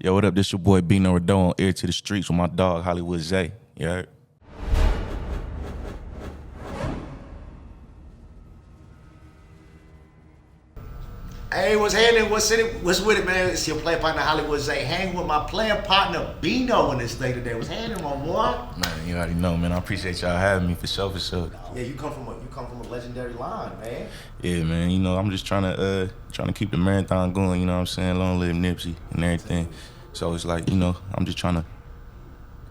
Yo, what up? This your boy Bino on Ear to the Streets with my dog Hollywood Zay. You heard? Hey, what's happening? What's with it, man? It's your player partner Hollywood Zay. Hang with my player partner Bino in this day today. What's happening, my boy? Man, you already know, man. I appreciate y'all having me for sure. Yeah, you come from a legendary line, man. Yeah, man. You know, I'm just trying to keep the marathon going. You know what I'm saying? Long live Nipsey and everything. So it's like, you know, I'm just trying to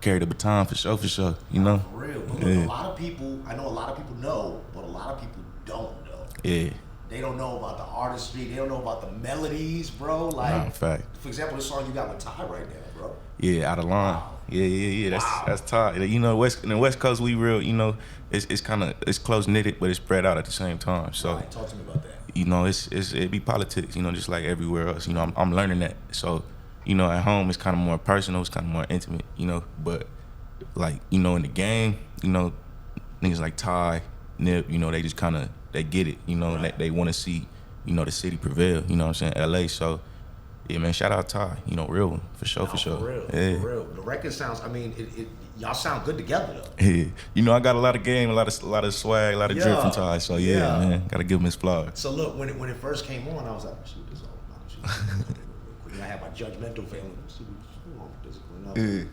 carry the baton for sure. You know? For real. But look, Yeah. a lot of people, I know a lot of people know, but a lot of people don't know. Yeah. They don't know about the artistry. They don't know about the melodies, bro. Like, Nah, fact. for example, the song you got with Ty right now, bro. Yeah, out of line. Wow. Yeah. Wow. That's tight. You know, in the West Coast, we real. You know, it's close knitted, but it's spread out at the same time. So, Right, talk to me about that. you know, it be politics. You know, just like everywhere else. You know, I'm learning that. So, you know, at home it's kind of more personal. It's kind of more intimate. You know, but like, you know, in the game, you know, niggas like Ty, Nip, you know, they just kind of they get it. You know, Right. they want to see, you know, the city prevail. You know what I'm saying? LA. So. Yeah, man, shout out Ty, you know, real one, for sure. For real, Yeah. for real. The record sounds, I mean, y'all sound good together, though. Yeah. You know, I got a lot of game, a lot of swag, a lot of drip from Ty, so yeah, man, gotta give him his flowers. So look, when it first came on, I was like, shoot, this is all about. I had my judgmental feeling. See what's wrong with this?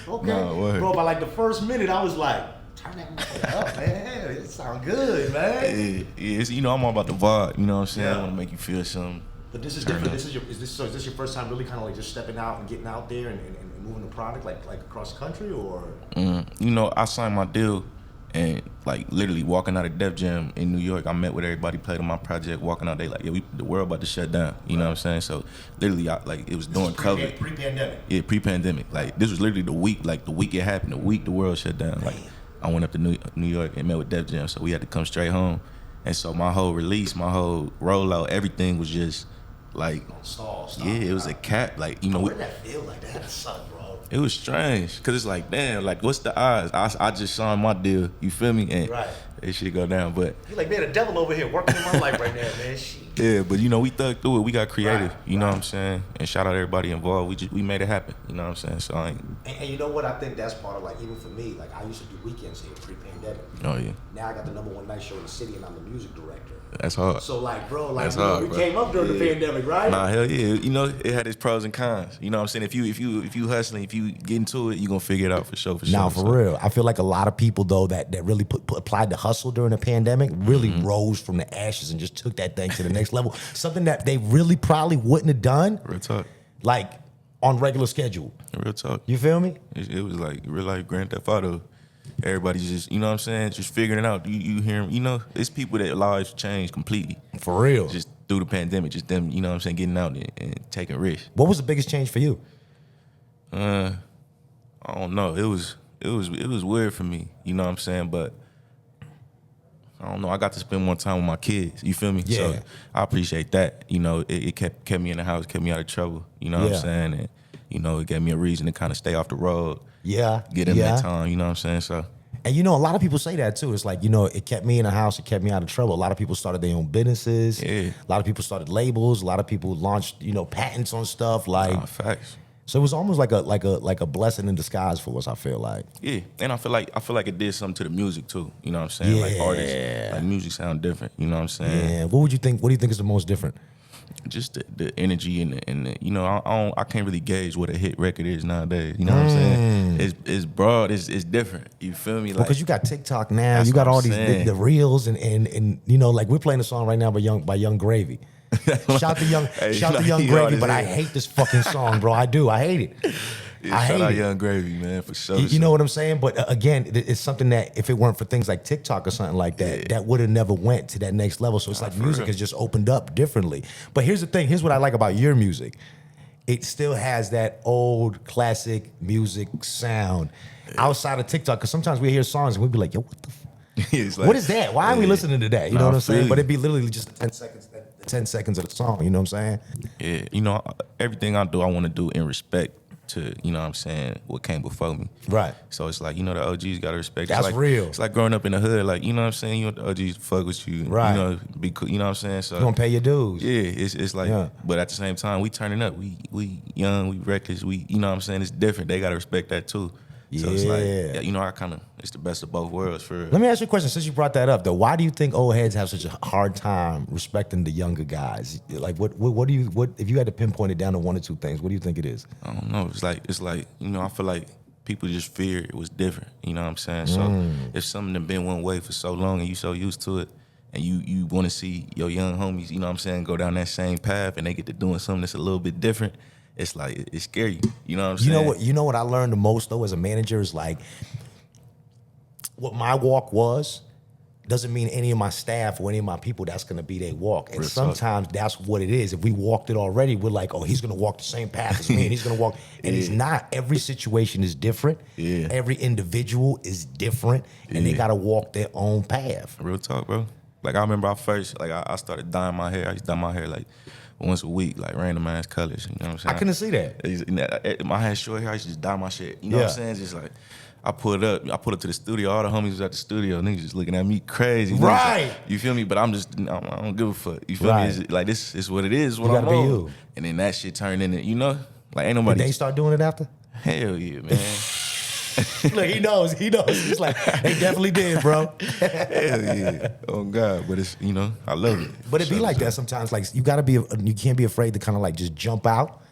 Okay. Nah, word. Bro, by like the first minute, I was like, turn that motherfucker up, man. It sound good, man. Yeah, it's, you know, I'm all about the vibe, you know what I'm saying? Yeah. I wanna make you feel something. But this is different. Is this your first time really kind of like just stepping out and getting out there and moving the product like across the country, or? You know, I signed my deal and like literally walking out of Def Jam in New York, I met with everybody, played on my project, walking out, they like, yeah, the world about to shut down, you know what I'm saying? So literally, it was during COVID. Pre-pandemic. Yeah, pre-pandemic. Like this was literally the week it happened, the week the world shut down. Like I went up to New York and met with Def Jam, so we had to come straight home. And so my whole release, my whole rollout, everything was just like, Stall. yeah, it was a cap. Like, you know, What did that feel like? That had to suck, bro. it was strange because it's like, damn, like what's the odds? I just signed my deal, you feel me? And Right. it should go down, but You like, man, the devil over here working in my life right now, man. Shit. yeah, but you know, we thugged through it. We got creative, Right, you know what I'm saying? And shout out everybody involved. We made it happen, you know what I'm saying? So I ain't, And you know what? I think that's part of, like, even for me, like, I used to do weekends here pre-pandemic. oh yeah, Now I got the #1 night show in the city, and I'm the music director. that's hard. So, like, bro, like, That's you know, hard, we bro. came up during the Yeah. pandemic, right? Nah, hell yeah. You know, it had its pros and cons. You know what I'm saying? If you hustling, if you get into it, you gonna figure it out for sure. Now, for So, real, I feel like a lot of people though that really applied the hustle during the pandemic really rose from the ashes and just took that thing to the next level. Something that they really probably wouldn't have done, real talk. like on regular schedule. Real talk. You feel me? It was like real life Grand Theft Auto. Everybody's just, you know what I'm saying, just figuring it out. You hear 'em, you know, it's people that lives changed completely. For real. Just through the pandemic, just them, you know what I'm saying, getting out and taking risks. What was the biggest change for you? I don't know. It was weird for me, you know what I'm saying, but I don't know. I got to spend more time with my kids. You feel me? Yeah. So I appreciate that. You know, it kept me in the house, kept me out of trouble. You know what Yeah. I'm saying? And you know, it gave me a reason to kind of stay off the road. Yeah. Get in that time. You know what I'm saying? So And you know, a lot of people say that too. It's like, you know, it kept me in the house, it kept me out of trouble. A lot of people started their own businesses. Yeah. A lot of people started labels. A lot of people launched, you know, patents on stuff. Like, facts. so it was almost like a blessing in disguise for us. I feel like. Yeah, and I feel like it did something to the music too. You know what I'm saying? Like artists, Yeah. like music sound different. You know what I'm saying? Yeah. What would you think? What do you think is the most different? Just the energy and the, you know, I can't really gauge what a hit record is nowadays. You know what I'm saying? It's broad. It's different. You feel me? Like, Because you got TikTok now, That's you got what I'm all these saying. the reels and you know, like we're playing a song right now by Young Gravy. Shout to Young Hey, shout to you Young know, Gravy, he but I hard as hate this fucking song, bro. I do. I hate it. yeah, I shout hate out it. Young Gravy, man, for sure. You know what I'm saying? But again, it's something that if it weren't for things like TikTok or something like that, that would have never went to that next level. So it's like music real. has just opened up differently. But here's the thing. Here's what I like about your music. It still has that old classic music sound outside of TikTok. Because sometimes we hear songs and we'd be like, yo, what the It's like, what is that? Why are we listening to that? You know Nah, what I I'm saying? feel But you. it'd be literally just 10 seconds of the song. You know what I'm saying? Yeah, you know, everything I do, I want to do in respect to, you know what I'm saying, what came before me. Right. So it's like, you know, the OGs gotta respect. That's it's like, real. It's like growing up in the hood, like, you know what I'm saying, you want the OGs to fuck with you. Right. You know, be cool, you know what I'm saying? So You gonna pay your dues. yeah, it's like, but at the same time, we turning up. We young, we reckless, you know what I'm saying? It's different. They gotta respect that too. So it's like, yeah, you know, it's the best of both worlds for real. Let me ask you a question. Since you brought that up, though, why do you think old heads have such a hard time respecting the younger guys? Like, what if you had to pinpoint it down to one or two things? What do you think it is? I don't know. It's like you know, I feel like people just fear it was different. You know what I'm saying? So if something done been one way for so long and you so used to it, and you want to see your young homies, you know what I'm saying, go down that same path, and they get to doing something that's a little bit different, it's like it's scary. You know what I'm saying? You know what I learned the most though as a manager is like what my walk was doesn't mean any of my staff or any of my people that's gonna be their walk. And Real sometimes that's what it is. If we walked it already, we're like, oh, he's gonna walk the same path as me, and he's gonna walk. And he's not. Every situation is different. Yeah. Every individual is different, and they gotta walk their own path. Real talk, bro. Like I remember I started dyeing my hair. I used to dye my hair like once a week, like random ass colors. You know what I'm saying? I couldn't see that. My hair short hair, I used to just dye my shit. You know what I'm saying? Just like I pulled up to the studio. All the homies was at the studio. Niggas just looking at me crazy. Right. Like, you feel me? But I don't give a fuck. You feel Right. me? It's like this is what it is. What You I'm gotta be on. you. And then that shit turned into, you know, like ain't Did nobody. they start doing it after? Hell yeah, man. Look, he knows. He's like, they definitely did, bro. Hell yeah. Oh God. But it's, you know, I love it. But it be like that sometimes. Like you can't be afraid to kind of like just jump out,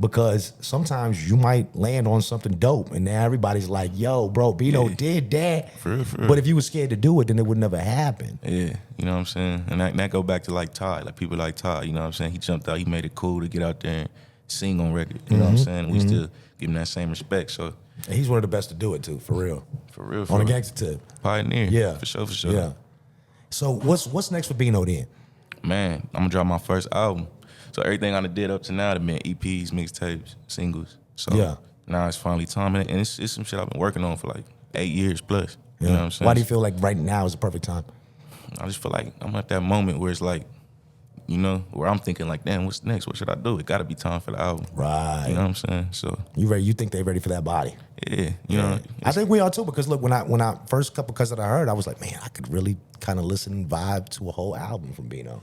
because sometimes you might land on something dope, and now everybody's like, "Yo, bro, Bino did that." For real. But if you were scared to do it, then it would never happen. Yeah, you know what I'm saying? And that go back to like Todd, like people like Todd, you know what I'm saying? He jumped out, he made it cool to get out there and sing on record, you know what I'm saying? We still give him that same respect, so. And he's one of the best to do it too, for real. For real. On a gangster tip. Pioneer. Yeah. For sure. Yeah. So what's next for Bino then? Man, I'm gonna drop my first album. So everything I done did up to now have been EPs, mixtapes, singles. So now it's finally time, and it's some shit I've been working on for like 8 years plus. You know what I'm saying? Why do you feel like right now is the perfect time? I just feel like I'm at that moment where it's like, you know, where I'm thinking like, damn, what's next? What should I do? It gotta be time for the album. Right. You know what I'm saying? So You ready? You think they're ready for that body? yeah, you know. I think we are too, because look, when I first couple cuts that I heard, I was like, man, I could really kind of listen and vibe to a whole album from Bino.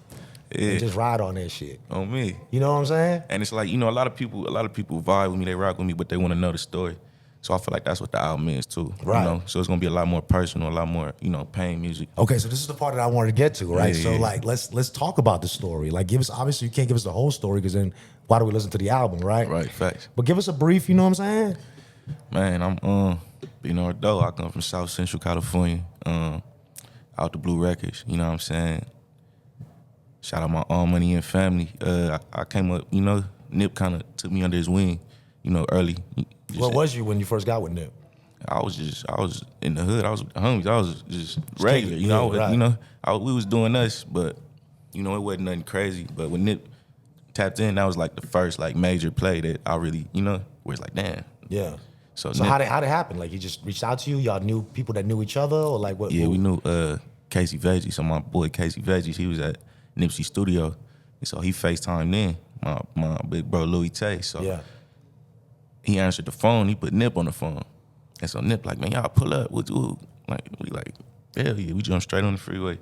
Yeah. And just ride on that shit. On me. You know what I'm saying? And it's like, you know, a lot of people vibe with me, they rock with me, but they want to know the story. So I feel like that's what the album is too. Right. You know? So it's gonna be a lot more personal, a lot more, you know, pain music. Okay, so this is the part that I wanted to get to, right? Yeah, So yeah. like, let's talk about the story. Like, give us, obviously you can't give us the whole story, because then why do we listen to the album, right? Right, facts. But give us a brief, you know what I'm saying? Man, I'm Bino Doe. I come from South Central California, out the Blue Records, you know what I'm saying? Shout out my All Money and family. I came up, you know, Nip kind of took me under his wing, you know, early. What was you when you first got with Nip? I was in the hood. I was with the homies. I was just regular, you know. right. You know, we was doing us, but you know, it wasn't nothing crazy. But when Nip tapped in, that was like the first like major play that I really, you know, where it's like, damn. Yeah. So So Nip, how'd it happen? Like, he just reached out to you? Y'all knew people that knew each other, or like what? yeah, we knew Casey Veggie. So my boy Casey Veggies, he was at Nipsey studio, and so he FaceTimed in my big bro Louis Tay. So Yeah. he answered the phone. He put Nip on the phone, and so Nip like, man, y'all pull up. We like, hell yeah. We jumped straight on the freeway.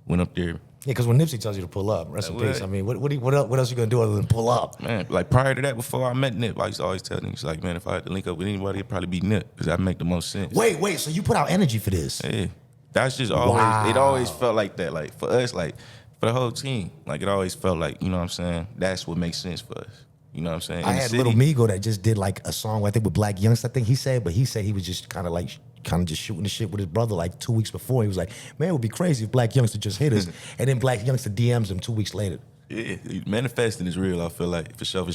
Went up there. Yeah, because when Nipsey tells you to pull up, rest in Like, peace. what? I mean, what else you gonna do other than pull up? Man, like prior to that, before I met Nip, I used to always tell niggas like, man, if I had to link up with anybody, it'd probably be Nip, because that make the most sense. Wait, so you put out energy for this? Yeah, that's just always. Wow. It always felt like that. Like for us, like for the whole team, like it always felt like, you know what I'm saying. That's what makes sense for us. You know what I'm saying. In I the had city, Little Migo that just did like a song, I think with Black Youngster, I think he said, but he said he was just kind of just shooting the shit with his brother like 2 weeks before. He was like, man, it would be crazy if Black Youngster just hit us. And then Black Youngster DMs him 2 weeks later. Yeah, manifesting is real. I feel like for sure.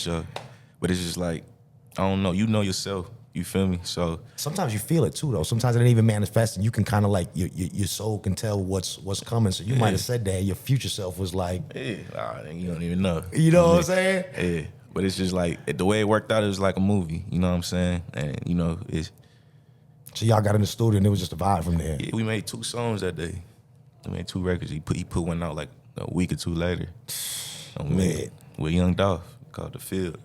But it's just like, I don't know. You know yourself. You feel me? So Sometimes you feel it too, though. Sometimes it ain't even manifest, and you can kind of like your soul can tell what's coming. So you might have said that your future self was like, yeah, you don't even know. you know what I'm saying? Yeah, but it's just like the way it worked out. It was like a movie. You know what I'm saying? And you know, So y'all got in the studio and it was just a vibe from there. we made 2 songs that day. We made 2 records. He put one out like a week or 2 later. Man. With Young Dolph called The Field.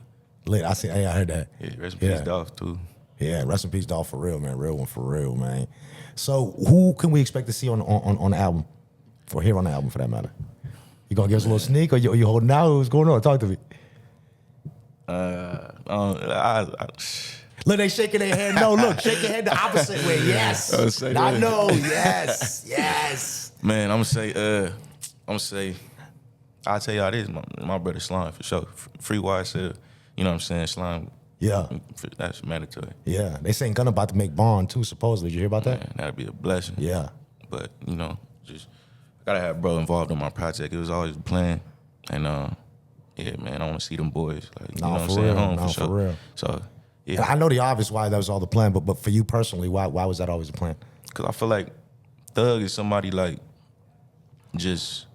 Lit. I heard that. Yeah, rest in peace, Dolph, too. Yeah, rest in peace, Dolph, for real, man. Real one for real, man. So who can we expect to see on the album? Or here on the album, for that matter? You gonna give us a little sneak, or you holding out? What's going on? Talk to me. Look, they shaking their head. No, look, shake your head the opposite way. Yes. I know. Yes. Yes. Man, I'm gonna say, I'll tell y'all this, my brother Slime for sure. Free YSL, you know what I'm saying? Slime. Yeah. That's mandatory. Yeah. They saying Gunna about to make Bond too, supposedly. Did you hear about that? Man, that'd be a blessing. Yeah. But, you know, just gotta have bro involved in my project. It was always the plan. And yeah, man, I wanna see them boys. Like, you know what I'm saying? Home for sure. For real. So yeah. And I know the obvious why that was all the plan, but for you personally, why was that always the plan? Cause I feel like Thug is somebody like just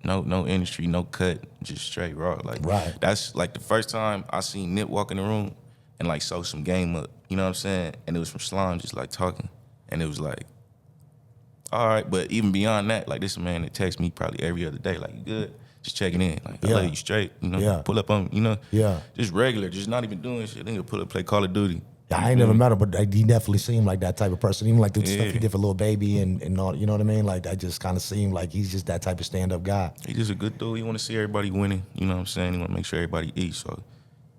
no industry, no cut, just straight raw. Like right. That's like the first time I seen Nip walk in the room and like sew some game up. You know what I'm saying? And it was from Slime just like talking. And it was like, all right, but even beyond that, like this man that texts me probably every other day, like, you good? Just checking in. Like, I love you straight, you know, pull up on, you know. Yeah. Just regular, just not even doing shit. Nigga pull up, play Call of Duty. Yeah, I ain't never met him, but he definitely seemed like that type of person. Even like the stuff he did for Lil Baby and all, you know what I mean? Like, that just kind of seemed like he's just that type of stand-up guy. He's just a good dude. He want to see everybody winning, you know what I'm saying? He want to make sure everybody eats. So,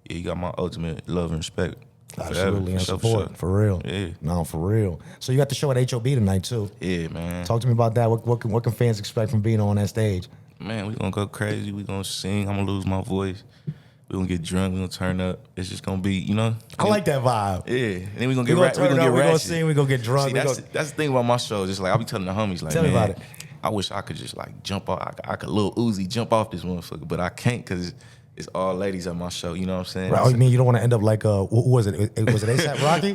yeah, he got my ultimate love and respect. Absolutely, and support, for real. Yeah. No, for real. So you got the show at HOB tonight, too. Yeah, man. Talk to me about that. What can fans expect from Bino on that stage? Man, we gonna go crazy. We gonna sing. I'm gonna lose my voice. We gonna get drunk. We gonna turn up. It's just gonna be, you know. I like that vibe. Yeah. And then we gonna get ratchet. We gonna sing. We gonna get drunk. See, that's the thing about my show. Just like I be telling the homies, like, tell me about it. I wish I could just like jump off. I could little Uzi jump off this motherfucker, but I can't because it's all ladies at my show. You know what I'm saying? Right. Oh, you mean you don't want to end up like who was it? Was it ASAP Rocky?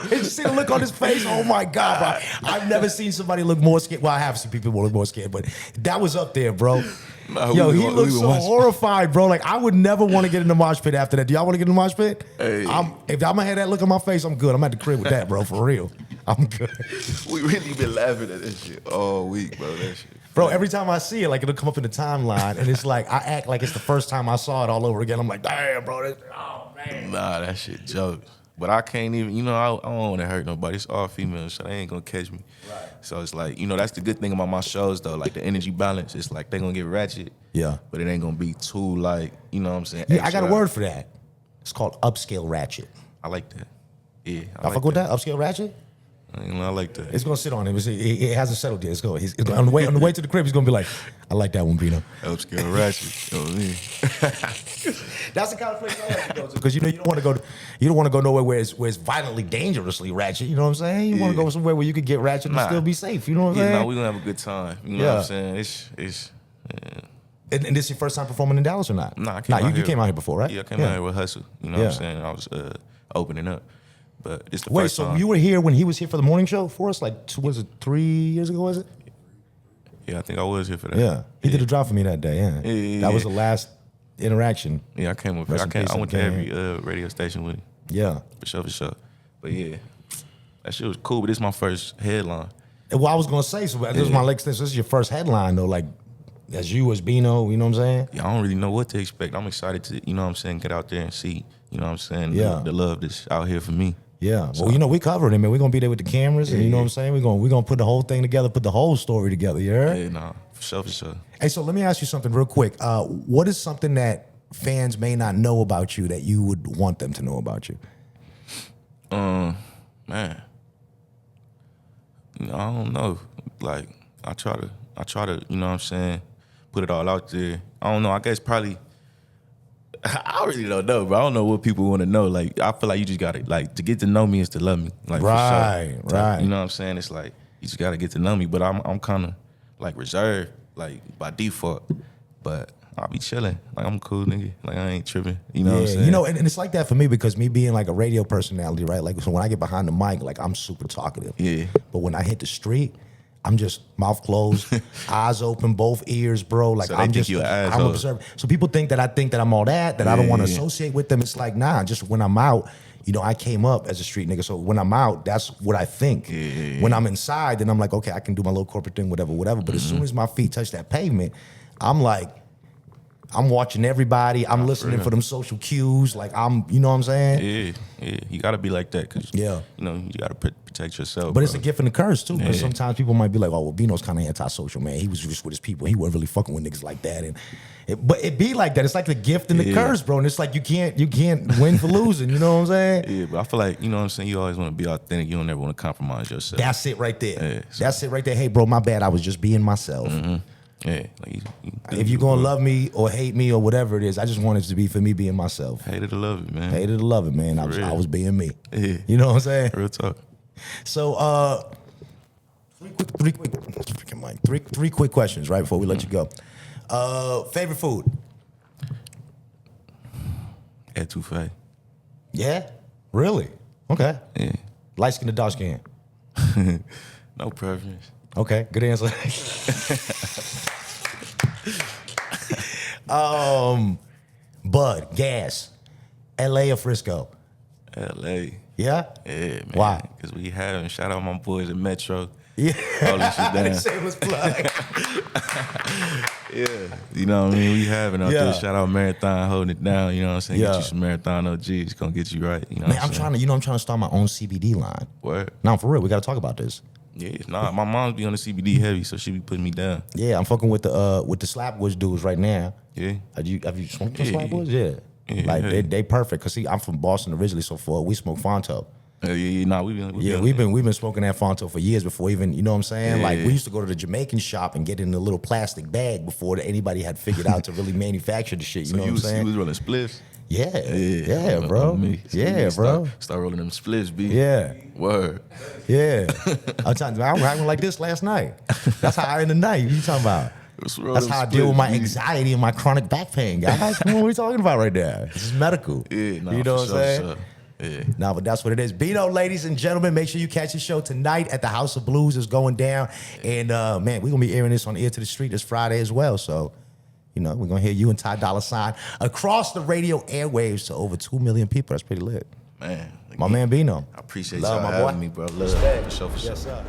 Did you see the look on his face? Oh my God, bro! I've never seen somebody look more scared. Well, I have seen people look more scared, but that was up there, bro. Yo, he looks so horrified, bro. Like, I would never want to get in the mosh pit after that. Do y'all want to get in the mosh pit? Hey. If I'm gonna have that look on my face, I'm good. I'm at the crib with that, bro. For real, I'm good. We really been laughing at this shit all week, bro. That shit. Bro, every time I see it, like, it'll come up in the timeline, and it's like, I act like it's the first time I saw it all over again. I'm like, damn, bro, oh, man. Nah, that shit jokes. But I can't even, you know, I don't want to hurt nobody. It's all females, so they ain't going to catch me. Right. So it's like, you know, that's the good thing about my shows, though. Like, the energy balance, it's like they going to get ratchet. Yeah. But it ain't going to be too, like, you know what I'm saying? Yeah, I got a word for that. It's called upscale ratchet. I like that. Yeah. I fuck with that, upscale ratchet? I like that. It's gonna sit on him. It hasn't settled yet. It's going. He's on the way to the crib. He's gonna be like, I like that one, Bino. Upscale ratchet. You know what I mean? That's the kind of place I like to go to because you know you don't want to go. You don't want to go nowhere where it's violently, dangerously ratchet. You know what I'm saying? You want to go somewhere where you could get ratchet and still be safe. You know what I'm saying? No, we gonna have a good time. You know what I'm saying? It's. And this is your first time performing in Dallas or not? Nah, you came out here before, right? Yeah, I came out here with Hustle. You know what I'm saying? I was opening up. But it's the first time. So you were here when he was here for the morning show for us? Like, was it 3 years ago, was it? Yeah, I think I was here for that. Yeah. He did a drop for me that day, yeah. That was the last interaction. Yeah, I came with him. I went to every radio station with him. Yeah. For sure. But yeah, that shit was cool, but this is my first headline. Well, I was going to say, so this was my next thing. So this is your first headline, though, like, as you, as Bino, you know what I'm saying? Yeah, I don't really know what to expect. I'm excited to, you know what I'm saying, get out there and see, you know what I'm saying, the love that's out here for me. Yeah, well, you know, we covering it, man. We're gonna be there with the cameras, and you know what I'm saying. We're gonna put the whole thing together, put the whole story together. You heard? Yeah, nah, for sure. Hey, so let me ask you something real quick. What is something that fans may not know about you that you would want them to know about you? Man, you know, I don't know. Like, I try to, you know what I'm saying, put it all out there. I don't know. I guess probably. I really don't know, bro. I don't know what people want to know. Like, I feel like you just gotta, like, to get to know me is to love me. Like, right, for sure. right. You know what I'm saying? It's like you just gotta get to know me. But I'm kind of like reserved, like by default. But I'll be chilling. Like, I'm a cool nigga. Like, I ain't tripping. You know what I'm saying? You know, and it's like that for me because me being like a radio personality, right? Like, so when I get behind the mic, like, I'm super talkative. Yeah. But when I hit the street, I'm just mouth closed, eyes open, both ears, bro. Like, so I'm observing. So people think that I'm all that I don't want to associate with them. It's like, nah, just when I'm out, you know, I came up as a street nigga. So when I'm out, that's what I think. Yeah. When I'm inside, then I'm like, okay, I can do my little corporate thing, whatever. But as soon as my feet touch that pavement, I'm like, I'm watching everybody. I'm listening for them social cues. Like you know what I'm saying? Yeah. You gotta be like that, cause Yeah. you know you gotta protect yourself. But bro. it's a gift and a curse too. Because Yeah. sometimes people might be like, "Oh, well, Bino's kind of antisocial, man. He was just with his people. He wasn't really fucking with niggas like that." But it be like that. It's like the gift and the curse, bro. And it's like you can't win for losing. You know what I'm saying? Yeah, but I feel like, you know what I'm saying, you always want to be authentic. You don't ever want to compromise yourself. That's it right there. Yeah, so- That's it right there. Hey, bro, my bad. I was just being myself. Yeah, like If you're gonna love me or hate me or whatever it is, I just want it to be for me being myself. hated to love it, man. Hated to love it, man. I real. was being me. Yeah. You know what I'm saying? Real talk. So, three quick questions, right, before we let you go. Favorite food? Etouffee. Yeah? Really? Okay. Yeah. Light skin or dark skin? No preference. Okay, good answer. Bud, gas, LA or Frisco? LA. Yeah? Yeah, man. Why? Because we having, shout out my boys at Metro. Yeah. All this shit down. Shameless plug. Yeah. You know what I mean? We having out Yeah. there. Shout out Marathon holding it down. You know what I'm saying? Yeah. Get you some Marathon OGs. Gonna get you right. You know Man, what I'm trying to start my own CBD line. Word. Now, for real, we got to talk about this. Yeah, nah, my mom's be on the CBD heavy, so she be putting me down. Yeah, I'm fucking with the Slapwoods dudes right now. Yeah. Have you smoked the Yeah. Slapwoods? Yeah. Yeah, Like yeah. they perfect. Cause see, I'm from Boston originally, so we smoke Fonto. Nah, we've We've been smoking that Fonto for years before even, you know what I'm saying? Yeah, Like yeah. we used to go to the Jamaican shop and get in a little plastic bag before anybody had figured out to really manufacture the shit. You So know what I'm you saying? was rolling spliffs? Yeah, on bro. me. So Yeah, we bro. Start rolling them spliffs, B. Yeah. Word. Yeah. I was having like this last night. That's how I end the night. What you talking about? That's how I deal with my anxiety and my chronic back pain, guys. What are we talking about right there? This is medical. Yeah, nah, you know for what I'm saying? sure. Yeah. No, but that's what it is. Bino, ladies and gentlemen, make sure you catch the show tonight at the House of Blues. It's going down. And, man, we're going to be airing this on Ear to the Street this Friday as well. So, you know, we're going to hear you and Ty Dolla $ign across the radio airwaves to over 2 million people. That's pretty lit. Man. My man Bino. I appreciate Love, y'all my boy. having me, bro. Love. Respect. For sure, for sure. Yes, sir.